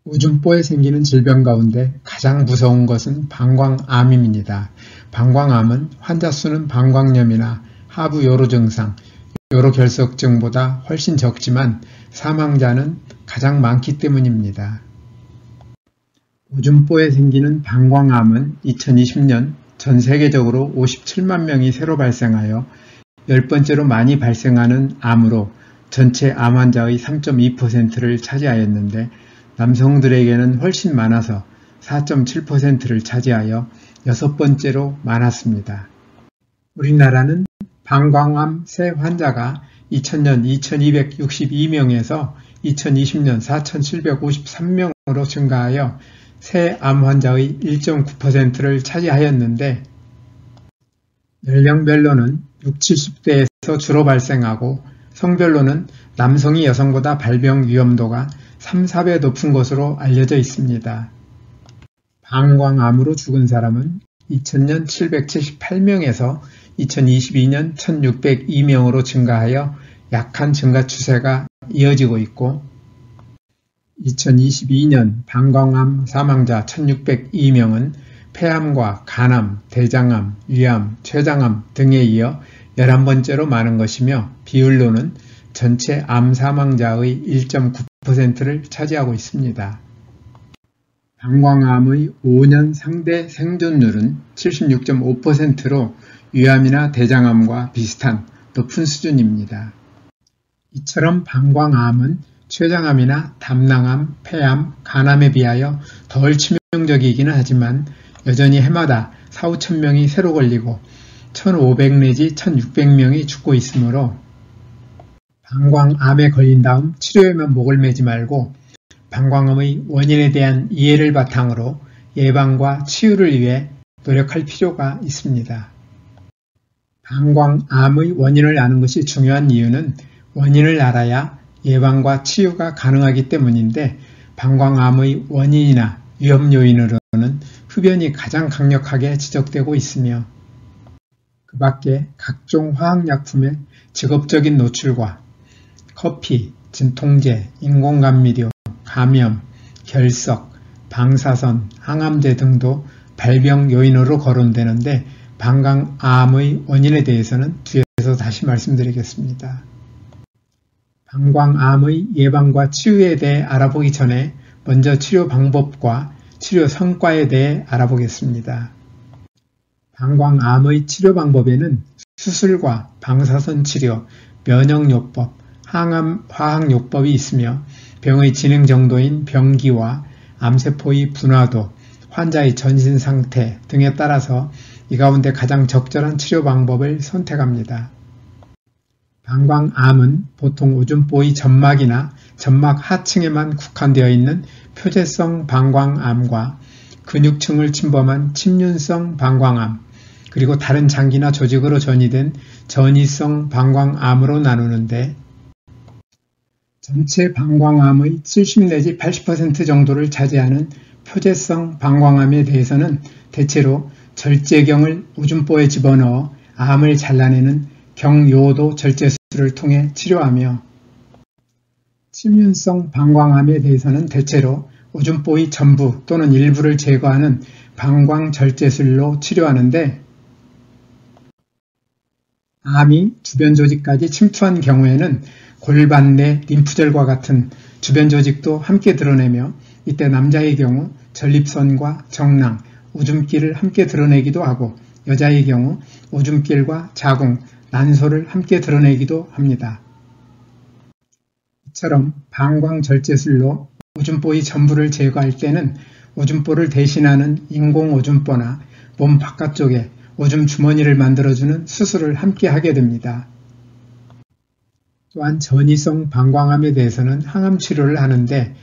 오줌보에 생기는 질병 가운데 가장 무서운 것은 방광암입니다. 방광암은 환자 수는 방광염이나 하부 요로 증상, 요로 결석증보다 훨씬 적지만 사망자는 가장 많기 때문입니다. 오줌보에 생기는 방광암은 2020년 전 세계적으로 57만 명이 새로 발생하여 10번째로 많이 발생하는 암으로 전체 암 환자의 3.2%를 차지하였는데 남성들에게는 훨씬 많아서 4.7%를 차지하여 6번째로 많았습니다. 우리나라는 방광암 새 환자가 2000년 2262명에서 2020년 4753명으로 증가하여 새 암 환자의 1.9%를 차지하였는데 연령별로는 60, 70대에서 주로 발생하고 성별로는 남성이 여성보다 발병 위험도가 3, 4배 높은 것으로 알려져 있습니다. 방광암으로 죽은 사람은 2000년 778명에서 2022년 1602명으로 증가하여 약한 증가 추세가 이어지고 있고 2022년 방광암 사망자 1602명은 폐암과 간암, 대장암, 위암, 췌장암 등에 이어 11번째로 많은 것이며 비율로는 전체 암 사망자의 1.9%를 차지하고 있습니다. 방광암의 5년 상대 생존율은 76.5%로 위암이나 대장암과 비슷한 높은 수준입니다. 이처럼 방광암은 췌장암이나 담낭암, 폐암, 간암에 비하여 덜 치명적이기는 하지만 여전히 해마다 4, 5천 명이 새로 걸리고 1,500 내지 1,600명이 죽고 있으므로 방광암에 걸린 다음 치료에만 목을 매지 말고 방광암의 원인에 대한 이해를 바탕으로 예방과 치유를 위해 노력할 필요가 있습니다. 방광암의 원인을 아는 것이 중요한 이유는 원인을 알아야 예방과 치유가 가능하기 때문인데 방광암의 원인이나 위험 요인으로는 흡연이 가장 강력하게 지적되고 있으며 그 밖에 각종 화학약품의 직업적인 노출과 커피, 진통제, 인공감미료, 감염, 결석, 방사선, 항암제 등도 발병 요인으로 거론되는데 방광암의 원인에 대해서는 뒤에서 다시 말씀드리겠습니다. 방광암의 예방과 치유에 대해 알아보기 전에 먼저 치료 방법과 치료 성과에 대해 알아보겠습니다. 방광암의 치료 방법에는 수술과 방사선 치료, 면역요법, 항암 화학요법이 있으며 병의 진행 정도인 병기와 암세포의 분화도, 환자의 전신 상태 등에 따라서 이 가운데 가장 적절한 치료 방법을 선택합니다. 방광암은 보통 오줌보의 점막이나 점막 하층에만 국한되어 있는 표재성 방광암과 근육층을 침범한 침륜성 방광암, 그리고 다른 장기나 조직으로 전이된 전이성 방광암으로 나누는데 전체 방광암의 70 내지 80% 정도를 차지하는 표재성 방광암에 대해서는 대체로 절제경을 오줌보에 집어넣어 암을 잘라내는 경요도 절제술을 통해 치료하며 침륜성 방광암에 대해서는 대체로 오줌보의 전부 또는 일부를 제거하는 방광절제술로 치료하는데 암이 주변 조직까지 침투한 경우에는 골반 내 림프절과 같은 주변 조직도 함께 드러내며 이때 남자의 경우 전립선과 정낭, 오줌길을 함께 드러내기도 하고 여자의 경우 오줌길과 자궁, 난소를 함께 드러내기도 합니다. 이처럼 방광절제술로 오줌보의 전부를 제거할 때는 오줌보를 대신하는 인공오줌보나 몸 바깥쪽에 오줌 주머니를 만들어주는 수술을 함께 하게 됩니다. 또한 전이성 방광암에 대해서는 항암 치료를 하는데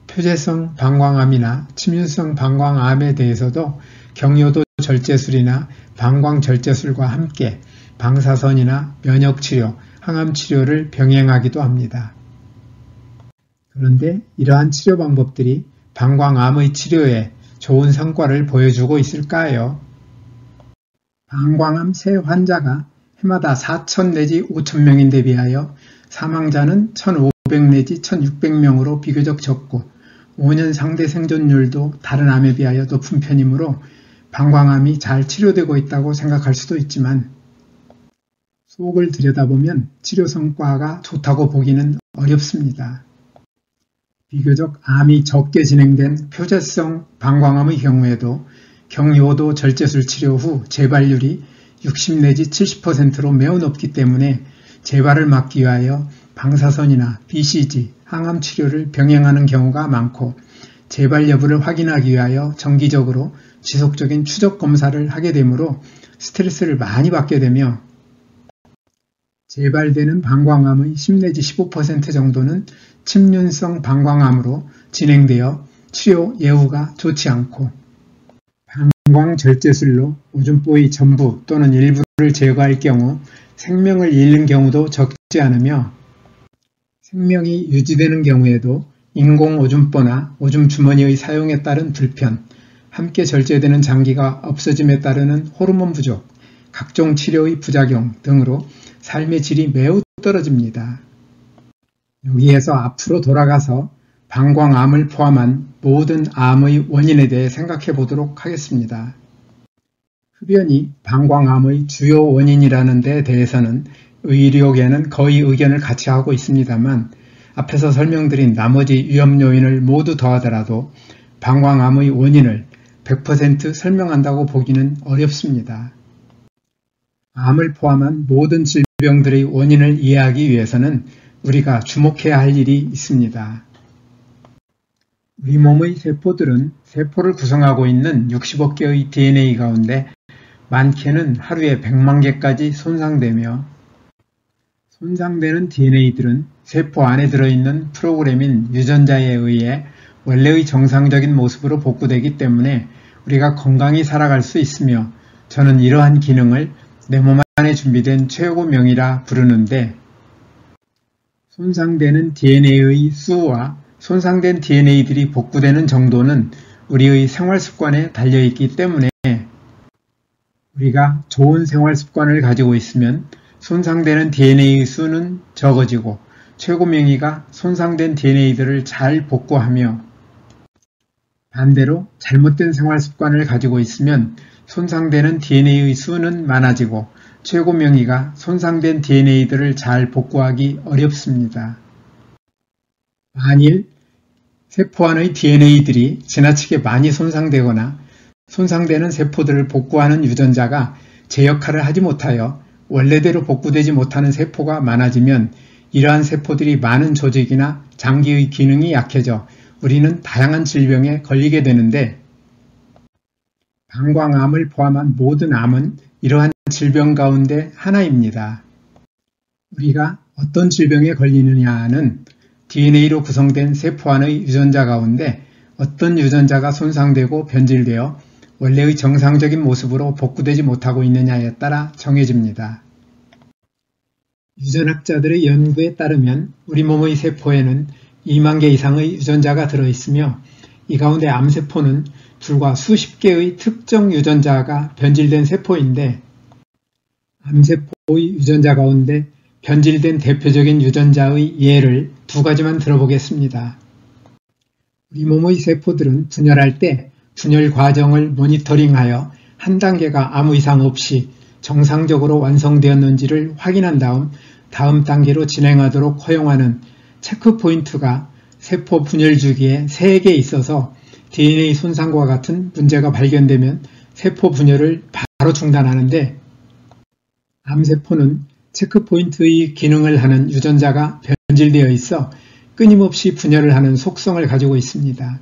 표재성 방광암이나 침륜성 방광암에 대해서도 경요도 절제술이나 방광절제술과 함께 방사선이나 면역치료, 항암치료를 병행하기도 합니다. 그런데 이러한 치료 방법들이 방광암의 치료에 좋은 성과를 보여주고 있을까요? 방광암 새 환자가 해마다 4천 내지 5천 명인데 비하여 사망자는 1,500 내지 1,600명으로 비교적 적고 5년 상대 생존율도 다른 암에 비하여 높은 편이므로 방광암이 잘 치료되고 있다고 생각할 수도 있지만 속을 들여다보면 치료 성과가 좋다고 보기는 어렵습니다. 비교적 암이 적게 진행된 표재성 방광암의 경우에도 경요도 절제술 치료 후 재발률이 60 내지 70%로 매우 높기 때문에 재발을 막기 위하여 방사선이나 BCG, 항암 치료를 병행하는 경우가 많고 재발 여부를 확인하기 위하여 정기적으로 지속적인 추적 검사를 하게 되므로 스트레스를 많이 받게 되며 재발되는 방광암의 10 내지 15% 정도는 침륜성 방광암으로 진행되어 치료 예후가 좋지 않고 방광절제술로 오줌보의 전부 또는 일부를 제거할 경우 생명을 잃는 경우도 적지 않으며 생명이 유지되는 경우에도 인공 오줌보나 오줌 주머니의 사용에 따른 불편, 함께 절제되는 장기가 없어짐에 따르는 호르몬 부족, 각종 치료의 부작용 등으로 삶의 질이 매우 떨어집니다. 여기에서 앞으로 돌아가서 방광암을 포함한 모든 암의 원인에 대해 생각해 보도록 하겠습니다. 흡연이 방광암의 주요 원인이라는 데 대해서는 의료계는 거의 의견을 같이 하고 있습니다만 앞에서 설명드린 나머지 위험 요인을 모두 더하더라도 방광암의 원인을 100% 설명한다고 보기는 어렵습니다. 암을 포함한 모든 질병들의 원인을 이해하기 위해서는 우리가 주목해야 할 일이 있습니다. 우리 몸의 세포들은 세포를 구성하고 있는 60억 개의 DNA 가운데 많게는 하루에 100만 개까지 손상되며 손상되는 DNA들은 세포 안에 들어있는 프로그램인 유전자에 의해 원래의 정상적인 모습으로 복구되기 때문에 우리가 건강히 살아갈 수 있으며 저는 이러한 기능을 내 몸 안에 준비된 최고명이라 부르는데 손상되는 DNA의 수와 손상된 DNA들이 복구되는 정도는 우리의 생활습관에 달려있기 때문에 우리가 좋은 생활습관을 가지고 있으면 손상되는 DNA의 수는 적어지고 최고명의가 손상된 DNA들을 잘 복구하며 반대로 잘못된 생활습관을 가지고 있으면 손상되는 DNA의 수는 많아지고 최고명의가 손상된 DNA들을 잘 복구하기 어렵습니다. 만일 세포 안의 DNA들이 지나치게 많이 손상되거나 손상되는 세포들을 복구하는 유전자가 제 역할을 하지 못하여 원래대로 복구되지 못하는 세포가 많아지면 이러한 세포들이 많은 조직이나 장기의 기능이 약해져 우리는 다양한 질병에 걸리게 되는데 방광암을 포함한 모든 암은 이러한 질병 가운데 하나입니다. 우리가 어떤 질병에 걸리느냐는 DNA로 구성된 세포 안의 유전자 가운데 어떤 유전자가 손상되고 변질되어 원래의 정상적인 모습으로 복구되지 못하고 있느냐에 따라 정해집니다. 유전학자들의 연구에 따르면 우리 몸의 세포에는 2만 개 이상의 유전자가 들어있으며 이 가운데 암세포는 불과 수십 개의 특정 유전자가 변질된 세포인데 암세포의 유전자 가운데 변질된 대표적인 유전자의 예를 두 가지만 들어보겠습니다. 우리 몸의 세포들은 분열할 때 분열 과정을 모니터링하여 한 단계가 아무 이상 없이 정상적으로 완성되었는지를 확인한 다음 단계로 진행하도록 허용하는 체크포인트가 세포 분열 주기에 3개 있어서 DNA 손상과 같은 문제가 발견되면 세포 분열을 바로 중단하는데 암세포는 체크포인트의 기능을 하는 유전자가 변질되어 있어 끊임없이 분열을 하는 속성을 가지고 있습니다.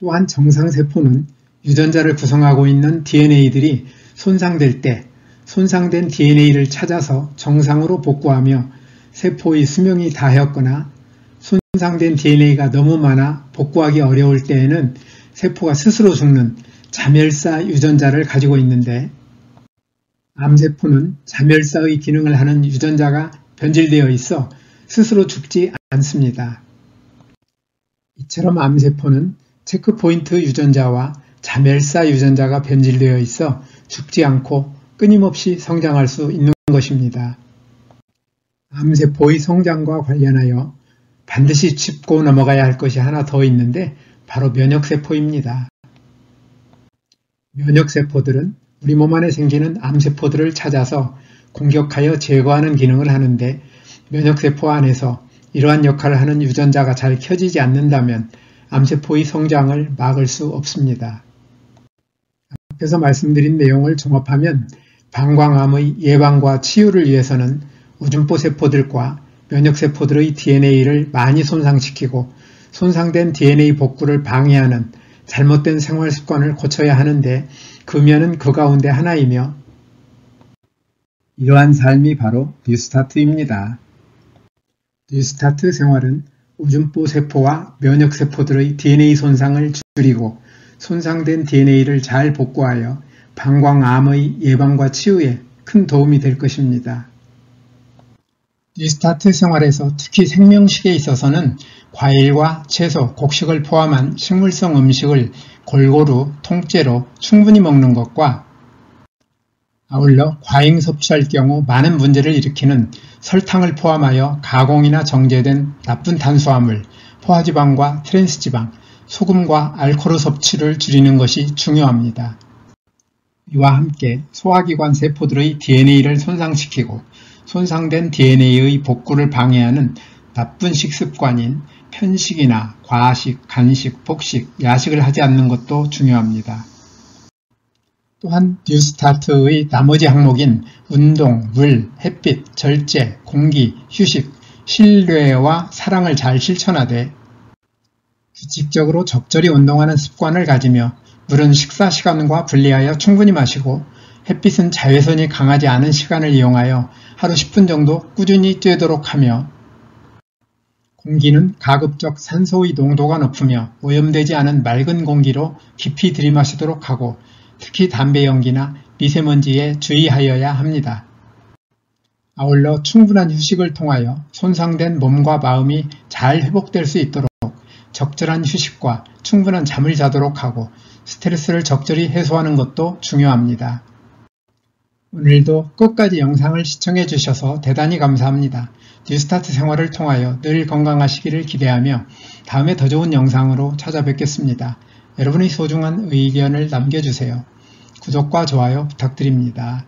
또한 정상세포는 유전자를 구성하고 있는 DNA들이 손상될 때 손상된 DNA를 찾아서 정상으로 복구하며 세포의 수명이 다하였거나 손상된 DNA가 너무 많아 복구하기 어려울 때에는 세포가 스스로 죽는 자멸사 유전자를 가지고 있는데 암세포는 자멸사의 기능을 하는 유전자가 변질되어 있어 스스로 죽지 않습니다. 이처럼 암세포는 체크포인트 유전자와 자멸사 유전자가 변질되어 있어 죽지 않고 끊임없이 성장할 수 있는 것입니다. 암세포의 성장과 관련하여 반드시 짚고 넘어가야 할 것이 하나 더 있는데 바로 면역세포입니다. 면역세포들은 우리 몸 안에 생기는 암세포들을 찾아서 공격하여 제거하는 기능을 하는데 면역세포 안에서 이러한 역할을 하는 유전자가 잘 켜지지 않는다면 암세포의 성장을 막을 수 없습니다. 앞에서 말씀드린 내용을 종합하면 방광암의 예방과 치유를 위해서는 우줌보 세포들과 면역세포들의 DNA를 많이 손상시키고 손상된 DNA 복구를 방해하는 잘못된 생활습관을 고쳐야 하는데 그 면은 그 가운데 하나이며 이러한 삶이 바로 뉴스타트입니다. 뉴스타트 생활은 우줌보 세포와 면역세포들의 DNA 손상을 줄이고 손상된 DNA를 잘 복구하여 방광암의 예방과 치유에 큰 도움이 될 것입니다. 뉴스타트 생활에서 특히 생명식에 있어서는 과일과 채소, 곡식을 포함한 식물성 음식을 골고루 통째로 충분히 먹는 것과 아울러 과잉 섭취할 경우 많은 문제를 일으키는 설탕을 포함하여 가공이나 정제된 나쁜 탄수화물, 포화지방과 트랜스지방, 소금과 알코올 섭취를 줄이는 것이 중요합니다. 이와 함께 소화기관 세포들의 DNA를 손상시키고 손상된 DNA의 복구를 방해하는 나쁜 식습관인 편식이나 과식, 간식, 폭식, 야식을 하지 않는 것도 중요합니다. 또한 뉴스타트의 나머지 항목인 운동, 물, 햇빛, 절제, 공기, 휴식, 신뢰와 사랑을 잘 실천하되 규칙적으로 적절히 운동하는 습관을 가지며 물은 식사 시간과 분리하여 충분히 마시고 햇빛은 자외선이 강하지 않은 시간을 이용하여 하루 10분 정도 꾸준히 쬐도록 하며 공기는 가급적 산소의 농도가 높으며 오염되지 않은 맑은 공기로 깊이 들이마시도록 하고 특히 담배 연기나 미세먼지에 주의하여야 합니다. 아울러 충분한 휴식을 통하여 손상된 몸과 마음이 잘 회복될 수 있도록 적절한 휴식과 충분한 잠을 자도록 하고 스트레스를 적절히 해소하는 것도 중요합니다. 오늘도 끝까지 영상을 시청해 주셔서 대단히 감사합니다. 뉴스타트 생활을 통하여 늘 건강하시기를 기대하며 다음에 더 좋은 영상으로 찾아뵙겠습니다. 여러분의 소중한 의견을 남겨주세요. 구독과 좋아요 부탁드립니다.